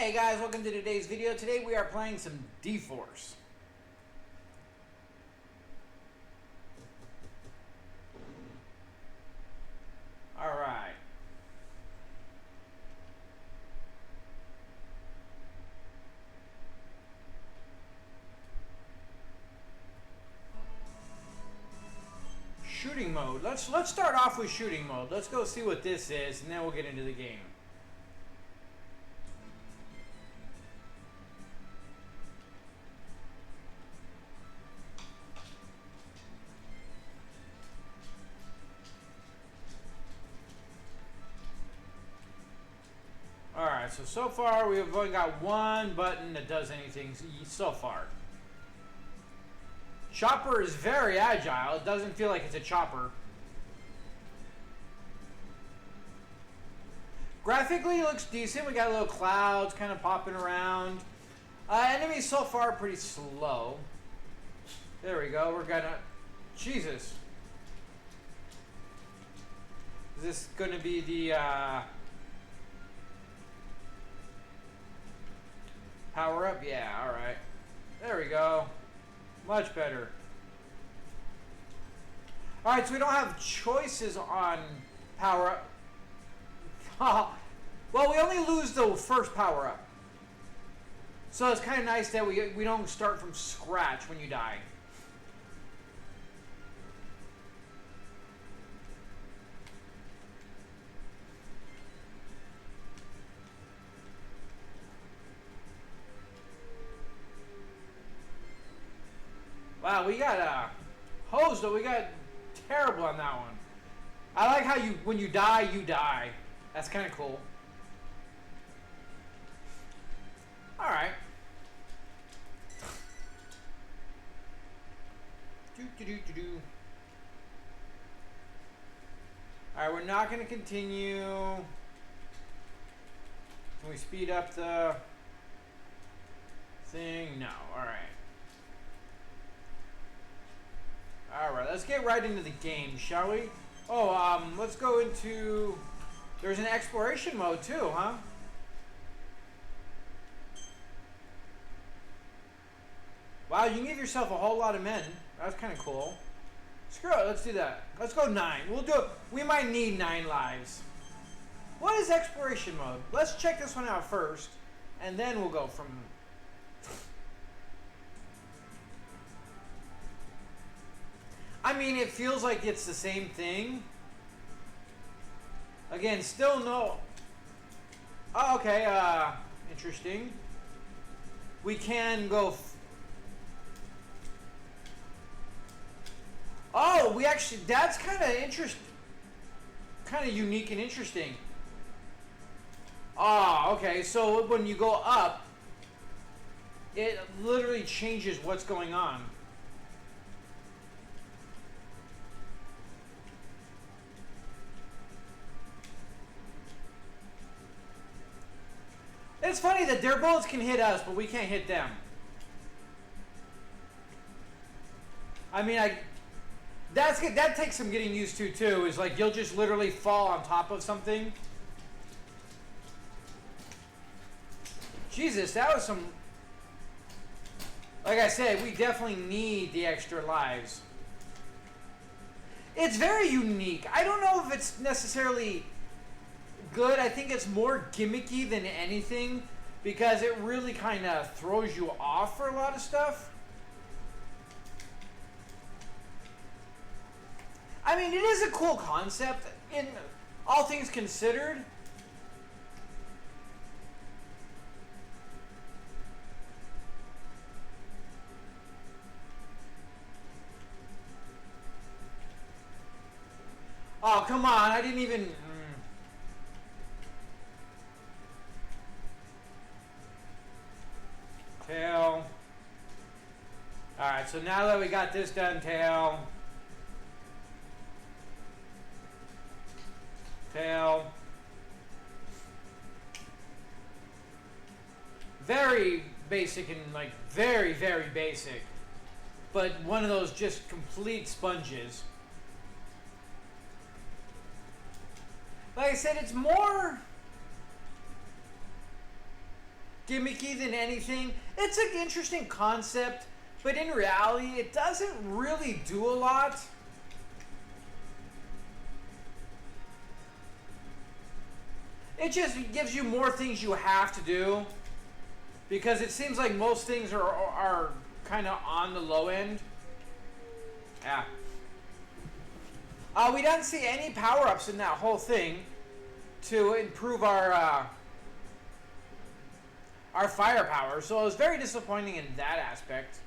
Hey guys, welcome to today's video. Today we are playing some D-Force. Alright. Shooting mode. Let's start off with shooting mode. Let's go see what this is and then we'll get into the game. Alright, so far we've only got one button that does anything so far. Chopper is very agile. It doesn't feel like it's a chopper. Graphically, it looks decent. We got little clouds kind of popping around. Enemies so far are pretty slow. There we go. We're gonna... Jesus. Is this going to be the... Power up? Yeah, alright. There we go. Much better. Alright, so we don't have choices on power up. Well, we only lose the first power up. So it's kind of nice that we don't start from scratch when you die. Wow, we got hosed though. We got terrible on that one. I like how when you die, you die. That's kind of cool. All right. All right, we're not going to continue. Can we speed up the thing? No. All right. Alright, let's get right into the game, shall we? Oh, let's go into... There's an exploration mode too, huh? Wow, you can give yourself a whole lot of men. That's kind of cool. Screw it, let's do that. Let's go 9. We'll do it. We might need 9 lives. What is exploration mode? Let's check this one out first, and then we'll go from... I mean, it feels like it's the same thing. Again, still no... Oh, okay, interesting. We can go... Oh, we actually... That's kind of kind of unique and interesting. Oh, okay, so when you go up, it literally changes what's going on. It's funny that their bullets can hit us, but we can't hit them. I mean, that takes some getting used to too. Is like you'll just literally fall on top of something. Jesus, that was some... Like I said, we definitely need the extra lives. It's very unique. I don't know if it's necessarily... good. I think it's more gimmicky than anything because it really kind of throws you off for a lot of stuff. I mean, it is a cool concept in all things considered. Oh, come on. I didn't even... Tail. Alright, so now that we got this done, tail. Tail. Very basic and like very, very basic. But one of those just complete sponges. Like I said, it's more... gimmicky than anything. It's an interesting concept, but in reality, it doesn't really do a lot. It just gives you more things you have to do, because it seems like most things are kind of on the low end. Yeah. We didn't see any power-ups in that whole thing to improve our firepower, so it was very disappointing in that aspect.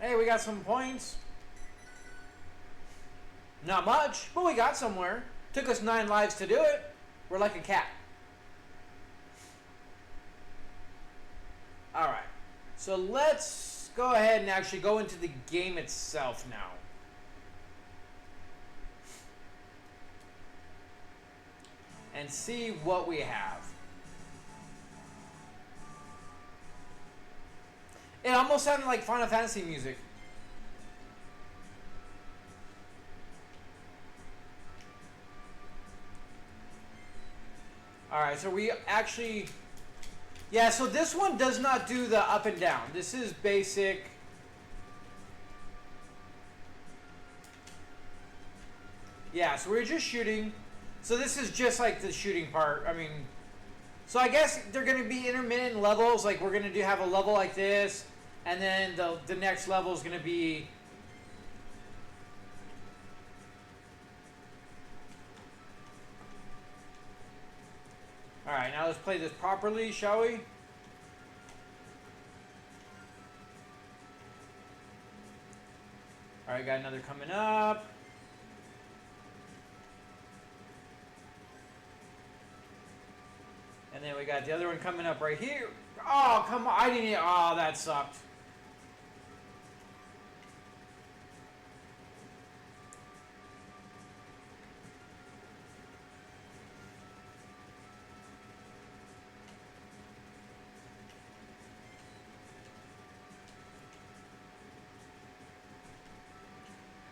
Hey, we got some points. Not much, but we got somewhere. Took us 9 lives to do it. We're like a cat. Alright, so let's go ahead and actually go into the game itself now. And see what we have. It almost sounded like Final Fantasy music. Alright, so we actually... Yeah, so this one does not do the up and down. This is basic. Yeah, so we're just shooting. So this is just like the shooting part. I mean, so I guess they're going to be intermittent levels. Like we're going to have a level like this, and then the next level is going to be... Alright, now let's play this properly, shall we? Alright, got another coming up. And then we got the other one coming up right here. Oh, come on. I didn't... Oh, that sucked.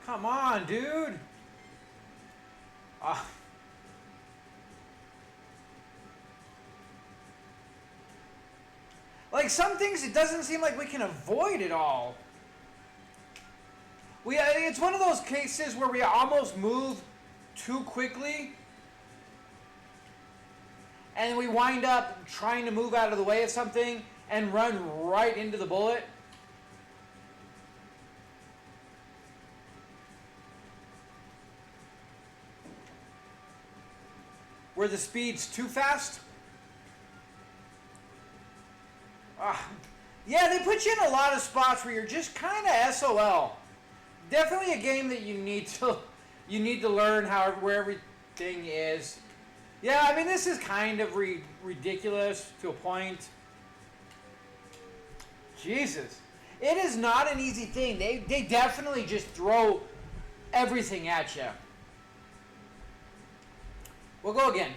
Come on, dude. Like some things, it doesn't seem like we can avoid it all. It's one of those cases where we almost move too quickly, and we wind up trying to move out of the way of something and run right into the bullet. Where the speed's too fast. Yeah, they put you in a lot of spots where you're just kind of SOL. Definitely a game that you need to learn where everything is. Yeah, I mean this is kind of ridiculous to a point. Jesus, it is not an easy thing. They definitely just throw everything at you. We'll go again.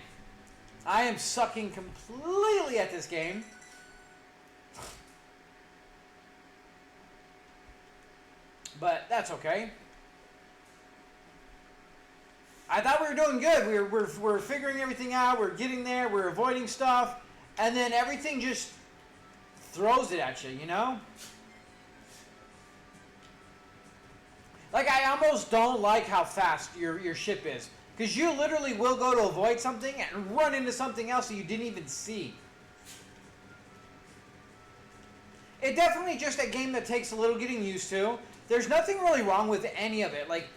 I am sucking completely at this game. But that's okay. I thought we were doing good. We're figuring everything out. We're getting there. We're avoiding stuff. And then everything just throws it at you, you know? Like, I almost don't like how fast your ship is. Because you literally will go to avoid something and run into something else that you didn't even see. It's definitely just a game that takes a little getting used to. There's nothing really wrong with any of it. Like,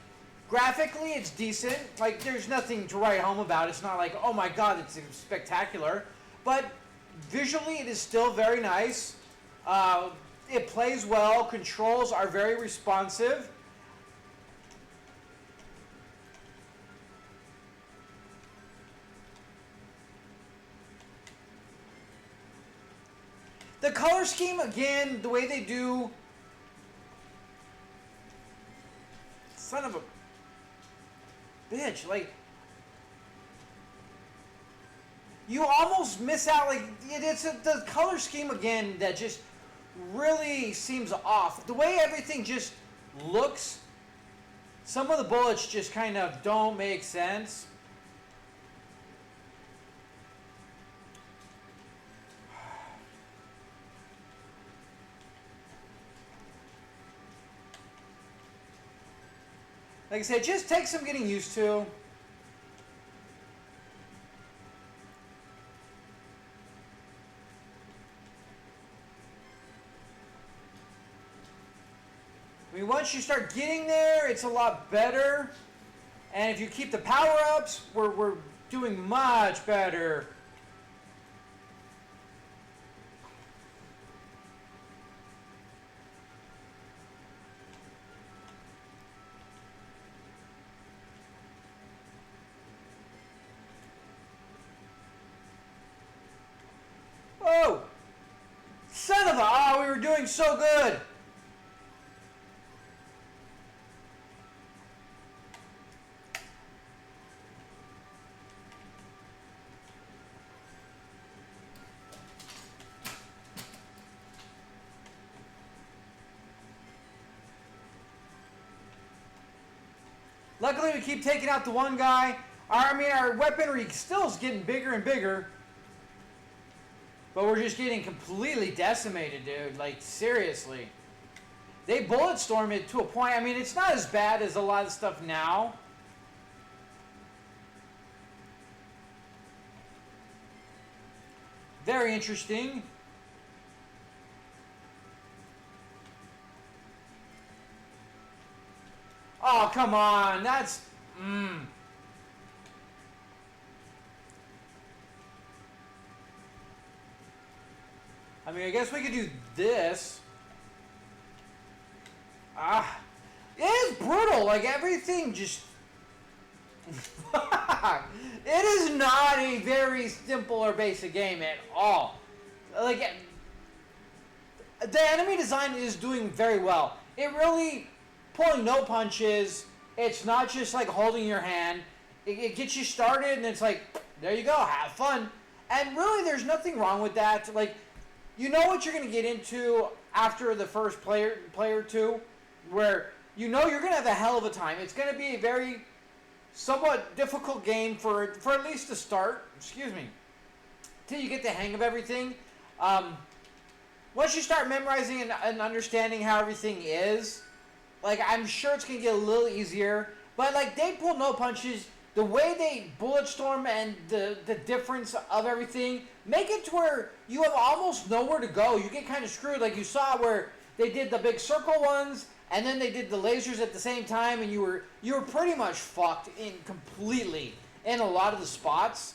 graphically, it's decent. Like, there's nothing to write home about. It's not like, oh my god, it's spectacular. But visually, it is still very nice. It plays well. Controls are very responsive. The color scheme, again, the way they do... Son of a bitch, like... You almost miss out, like, it's the color scheme, again, that just really seems off. The way everything just looks, some of the bullets just kind of don't make sense. Like I said, it just takes some getting used to. I mean, once you start getting there, it's a lot better. And if you keep the power-ups, we're doing much better. Oh! Son of a... Oh, we were doing so good! Luckily, we keep taking out the one guy. Our weaponry still is getting bigger and bigger. But we're just getting completely decimated, dude. Like, seriously. They bulletstorm it to a point. I mean, it's not as bad as a lot of stuff now. Very interesting. Oh, come on. That's... I mean, I guess we could do this. It is brutal. Like, everything just... It is not a very simple or basic game at all. Like, the enemy design is doing very well. It really... Pulling no punches. It's not just like holding your hand. It gets you started and it's like, there you go, have fun. And really there's nothing wrong with that. Like, you know what you're going to get into after the first player or two, where you know you're going to have a hell of a time. It's going to be a very somewhat difficult game for at least to start, till you get the hang of everything. Once you start memorizing and understanding how everything is, like, I'm sure it's going to get a little easier. But, like, they pull no punches. The way they bulletstorm and the difference of everything make it to where you have almost nowhere to go. You get kind of screwed. Like, you saw where they did the big circle ones, and then they did the lasers at the same time, and you were pretty much fucked in completely in a lot of the spots.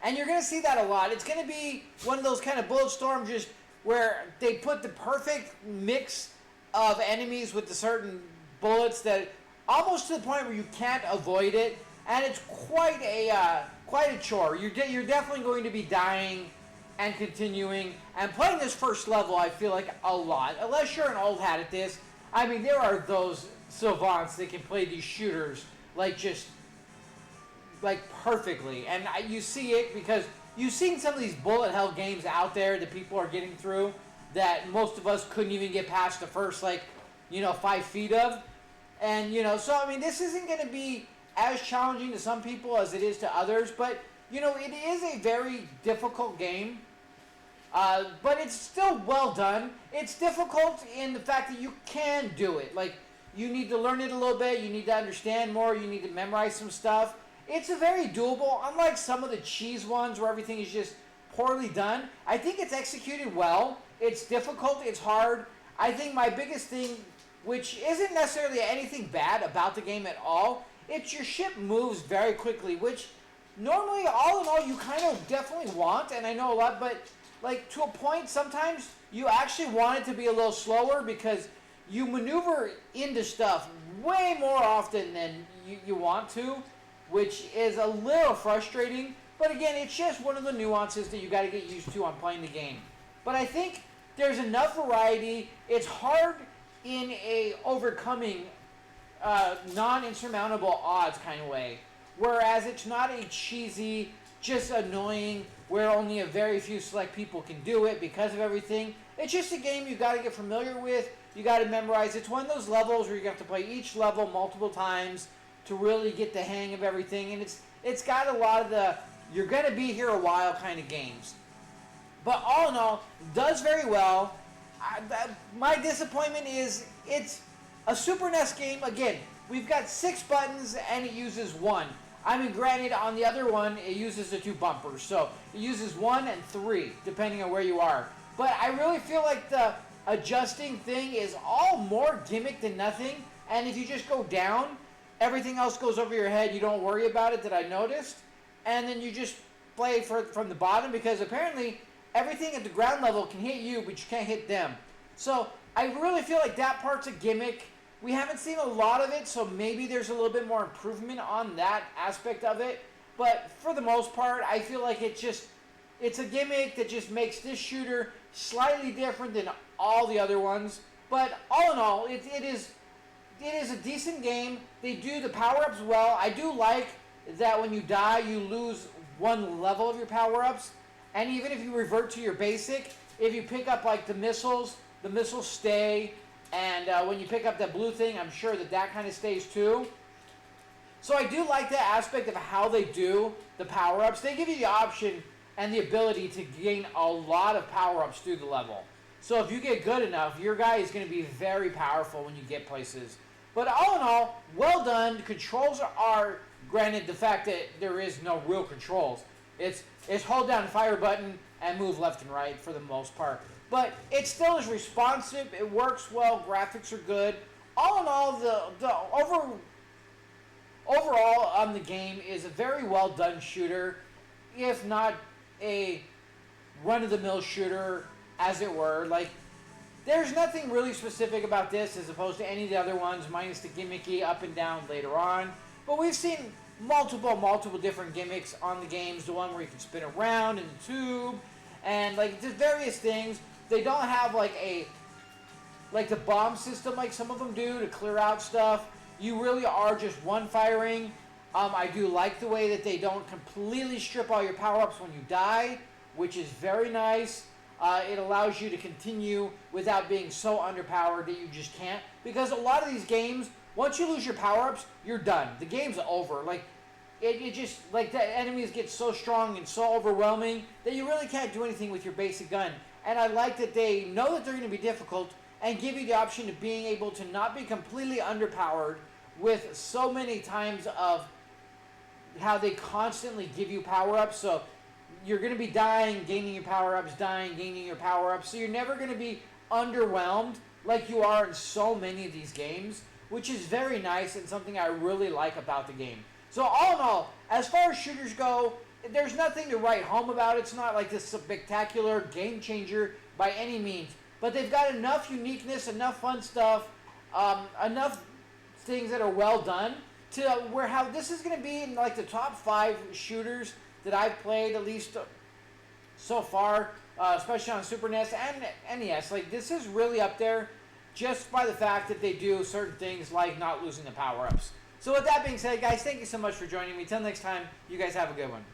And you're going to see that a lot. It's going to be one of those kind of bulletstorm just where they put the perfect mix of enemies with the certain bullets that almost to the point where you can't avoid it, and it's quite a chore. You're definitely going to be dying and continuing and playing this first level. I feel like a lot, unless you're an old hat at this. I mean, there are those savants that can play these shooters like just like perfectly, and you see it because you've seen some of these bullet hell games out there that people are getting through that most of us couldn't even get past the first, 5 feet of. And, so, I mean, this isn't going to be as challenging to some people as it is to others, but, it is a very difficult game. But it's still well done. It's difficult in the fact that you can do it. Like, you need to learn it a little bit, you need to understand more, you need to memorize some stuff. It's a very doable, unlike some of the cheese ones where everything is just poorly done. I think it's executed well. It's difficult, it's hard. I think my biggest thing, which isn't necessarily anything bad about the game at all, it's your ship moves very quickly, which normally, all in all, you kind of definitely want, and I know a lot, but like to a point, sometimes you actually want it to be a little slower because you maneuver into stuff way more often than you want to, which is a little frustrating. But again, it's just one of the nuances that you got to get used to on playing the game. But I think there's enough variety. It's hard in a overcoming non-insurmountable odds kind of way. Whereas it's not a cheesy, just annoying, where only a very few select people can do it because of everything. It's just a game you got to get familiar with. You got to memorize. It's one of those levels where you have to play each level multiple times to really get the hang of everything. And it's got a lot of the you're going to be here a while kind of games. But all in all, it does very well. My disappointment is it's a Super NES game. Again, we've got 6 buttons and it uses 1. I mean, granted, on the other one, it uses the 2 bumpers. So it uses 1 and 3, depending on where you are. But I really feel like the adjusting thing is all more gimmick than nothing. And if you just go down, everything else goes over your head. You don't worry about it, that I noticed. And then you just play from the bottom, because apparently everything at the ground level can hit you, but you can't hit them. So I really feel like that part's a gimmick. We haven't seen a lot of it, so maybe there's a little bit more improvement on that aspect of it. But for the most part, I feel like it's a gimmick that just makes this shooter slightly different than all the other ones. But all in all, it is a decent game. They do the power-ups well. I do like that when you die, you lose 1 level of your power-ups. And even if you revert to your basic, if you pick up like the missiles stay. And when you pick up that blue thing, I'm sure that kind of stays too. So I do like that aspect of how they do the power-ups. They give you the option and the ability to gain a lot of power-ups through the level. So if you get good enough, your guy is going to be very powerful when you get places. But all in all, well done. The controls are, granted the fact that there is no real controls. It's hold down the fire button and move left and right for the most part. But it still is responsive. It works well. Graphics are good. All in all, the overall on the game is a very well done shooter, if not a run-of-the-mill shooter, as it were. Like, there's nothing really specific about this as opposed to any of the other ones, minus the gimmicky up and down later on. But we've seen multiple different gimmicks on the games. The one where you can spin around in the tube, and like just various things. They don't have like the bomb system like some of them do to clear out stuff. You really are just one firing. I do like the way that they don't completely strip all your power-ups when you die, which is very nice. It allows you to continue without being so underpowered that you just can't. Because a lot of these games, once you lose your power-ups, you're done. The game's over. Like, it just, like, the enemies get so strong and so overwhelming that you really can't do anything with your basic gun. And I like that they know that they're going to be difficult and give you the option of being able to not be completely underpowered with so many times of how they constantly give you power-ups. So you're going to be dying, gaining your power-ups, dying, gaining your power-ups. So you're never going to be underwhelmed like you are in so many of these games, which is very nice and something I really like about the game. So all in all, as far as shooters go, there's nothing to write home about. It's not like this spectacular game changer by any means. But they've got enough uniqueness, enough fun stuff, enough things that are well done to where how this is going to be in like the top 5 shooters that I've played, at least so far, especially on Super NES and NES. Like, this is really up there just by the fact that they do certain things like not losing the power-ups. So with that being said, guys, thank you so much for joining me. Till next time, you guys have a good one.